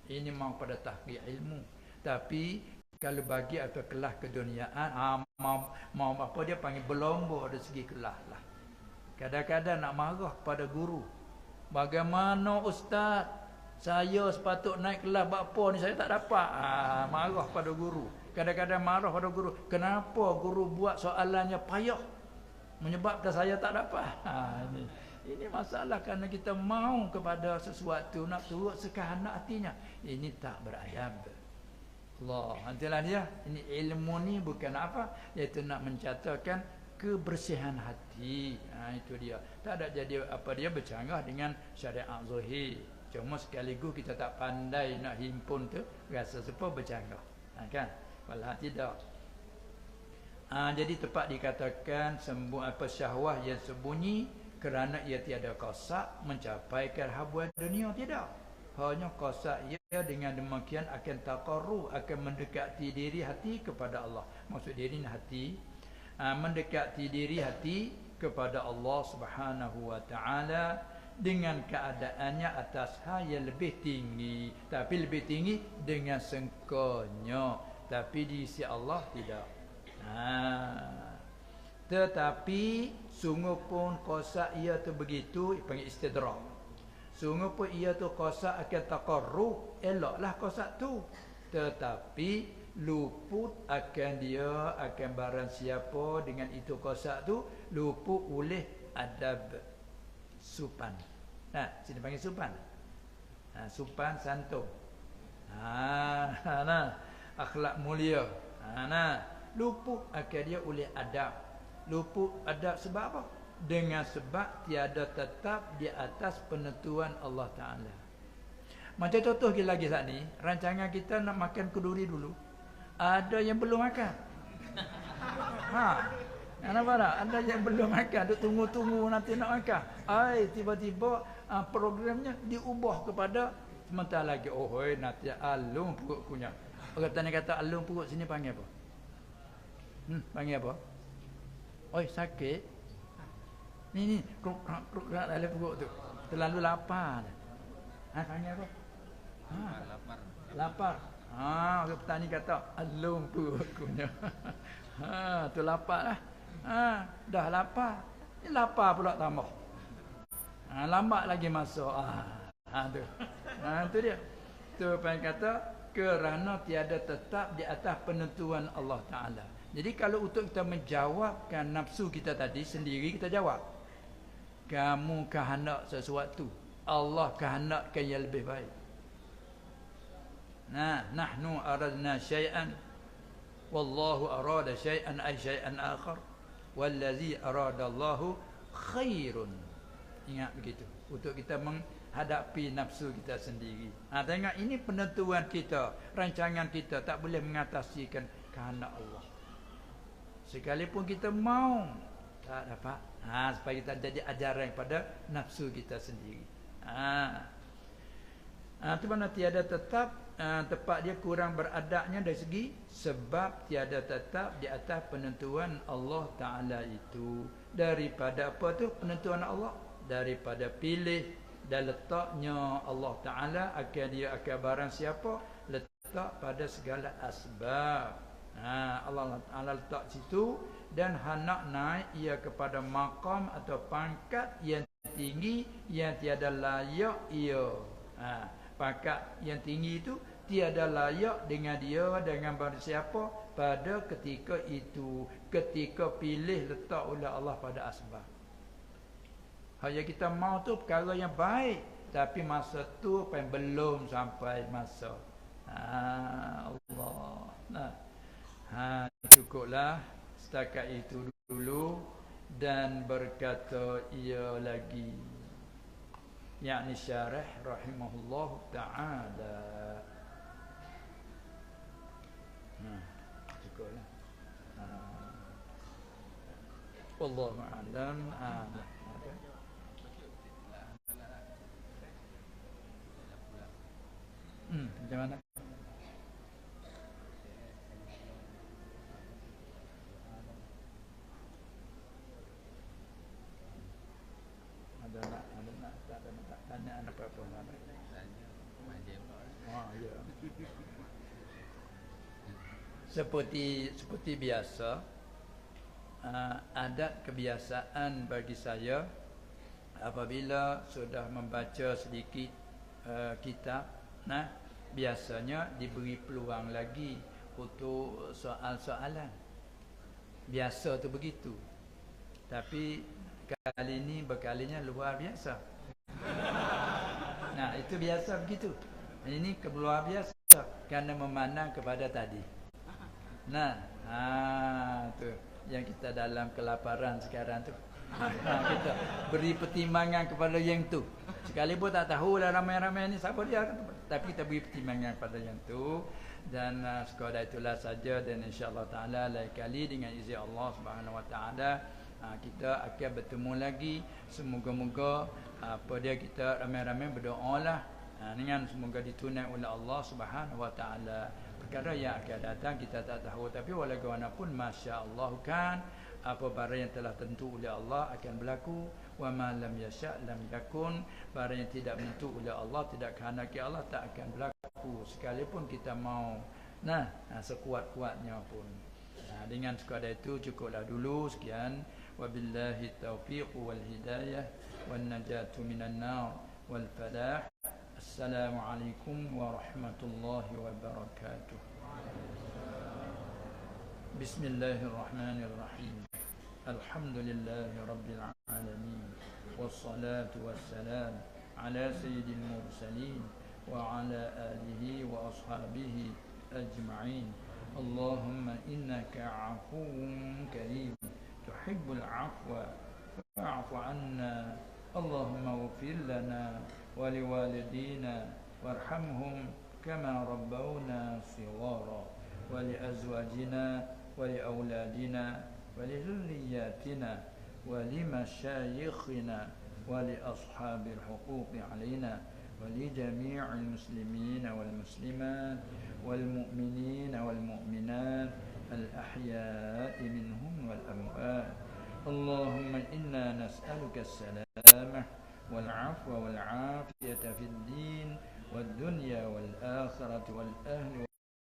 Ini mau pada tahqiq ilmu. Tapi kalau bagi atau kelas keduniaan, mau apa dia panggil berlomba dari segi kelas lah. Kadang-kadang nak marah pada guru. Bagaimana ustaz? Saya sepatut naik kelas apa ni saya tak dapat. Marah pada guru. Kadang-kadang marah pada guru. Kenapa guru buat soalannya payah? Menyebabkan saya tak dapat. Ini masalah kerana kita mau kepada sesuatu nak turut sekahanak hatinya. Ini tak beradab. Allah, nantilah dia. Ini ilmu ni bukan apa, iaitu nak mencatatkan kebersihan hati. Itu dia. Tak ada jadi apa dia bercanggah dengan syariat zahir. Cuma sekaligus kita tak pandai nak himpun tu, rasa sepa bercanggah. Kan? Walau tidak. Jadi tepat dikatakan syahwat yang sembunyi kerana ia tiada qasak mencapaikan habuan dunia, tidak. Hanya qasak ia dengan demikian akan taqarrub, akan mendekati diri hati kepada Allah. Maksud diri hati, mendekati diri hati kepada Allah Subhanahu wa taala dengan keadaannya atas hal yang lebih tinggi, tapi lebih tinggi dengan sengkanya, tapi di sisi Allah tidak. Tetapi sungguh pun qasak ia tu begitu, panggil istidrak. Sungguh pun ia tu qasak akan taqarrub, eloklah qasak tu. Tetapi luput akan dia, akan barang siapa dengan itu qasak tu luput oleh adab, sopan. Nah, sini panggil sopan. Sopan santun. Nah, akhlak mulia. Nah, luput akan dia oleh adab. Luput adab sebab apa? Dengan sebab tiada tetap di atas penentuan Allah Ta'ala. Macam contoh lagi saat ni, rancangan kita nak makan keduri dulu. Ada yang belum makan. Kenapa tak? Ada yang belum makan, duk tunggu-tunggu nanti nak makan. Tiba-tiba programnya diubah kepada sementara lagi. Nanti alung perut punya. Orang tanya kata alung perut sini panggil apa? Panggil apa? Sakit. Ni kruk dalam perut tu. Terlalu lapar. Panggil apa? Lapar. Orang petani kata alung perut punya. Tu lapar lah. Dah lapar. Ni lapar pula tambah. Lambat lagi masuk. Tu dia. Tu apa yang kata kerana tiada tetap di atas penentuan Allah Ta'ala. Jadi kalau untuk kita menjawabkan nafsu kita tadi sendiri, kita jawab, kamu kehendak sesuatu, Allah kehendakkan yang lebih baik. Nahnu aradna syai'an wallahu arada syai'an ay syai'an akhar wallazi aradallahu khairun. Ingat begitu untuk kita menghadapi nafsu kita sendiri. Tengok, ini penentuan kita, rancangan kita, tak boleh mengatasikan kehendak Allah. Sekalipun kita mau, tak dapat. Supaya kita jadi ajaran kepada nafsu kita sendiri. Itu mana tiada tetap, tepat dia kurang beradabnya dari segi sebab tiada tetap di atas penentuan Allah Ta'ala itu. Daripada apa tu penentuan Allah? Daripada pilih dan letaknya Allah Ta'ala akan dia akan barang siapa letak pada segala asbab. Allah Ta'ala letak situ dan hendak naik ia kepada maqam atau pangkat yang tinggi yang tiada layak ia. Pangkat yang tinggi itu tiada layak dengan dia, dengan barang siapa pada ketika itu, ketika pilih letak oleh Allah pada asbab. Hanya kita mau tu perkara yang baik, tapi masa tu belum sampai masa. Allah. Cukuplah setakat itu dulu. Dan berkata ia lagi, yakni syarih rahimahullah ta'ala. Cukuplah. Wallahu a'lam. Macam mana? Ada nak tanya apa-apa mana? Tanya macam ya. Seperti biasa, adat kebiasaan bagi saya apabila sudah membaca sedikit kitab, biasanya diberi peluang lagi untuk soal-soalan. Biasa tu begitu. Tapi kali ini berkalinya luar biasa. Itu biasa begitu. Ini luar biasa kerana memandang kepada tadi. Tu yang kita dalam kelaparan sekarang tu. Kita beri pertimbangan kepada yang tu. Sekalipun tak tahu lah ramai-ramai ni siapa dia, tapi kita beri pertimbangan kepada yang tu. Dan sekadar itulah saja. Dan insya-Allah taala lain kali dengan izin Allah Subhanahu Wa Taala kita akan bertemu lagi. Semoga-moga kita ramai-ramai berdoalah dengan semoga ditunai oleh Allah Subhanahu Wa Taala. Perkara yang akan datang kita tak tahu, tapi walaupun masya-Allah kan apa barang yang telah tentu oleh Allah akan berlaku. Wa ma lam yasha' lam yakun. Barang yang tidak menentu oleh Allah, tidak kehendaki Allah, tak akan berlaku sekalipun kita mau sekuat-kuatnya pun. Dengan sekadar itu cukuplah dulu. Sekian. Wabillahi taufiq wal hidayah wan najatu minan nar. والفلاح. السلام عليكم ورحمة الله وبركاته. بسم الله الرحمن الرحيم. الحمد لله رب العالمين، والصلاة والسلام على سيد المرسلين وعلى آله وأصحابه أجمعين. اللهم إنك عفو كريم تحب العفو فاعف عنا. اللهم اغفر لنا ولوالدينا وارحمهم كما ربونا صغارا، ولأزواجنا ولأولادنا ولذرياتنا ولمشايخنا ولأصحاب الحقوق علينا ولجميع المسلمين والمسلمات والمؤمنين والمؤمنات الأحياء منهم والأموات. اللهم إنا نسألك السلامة والعفو والعافية في الدين والدنيا والآخرة والأهل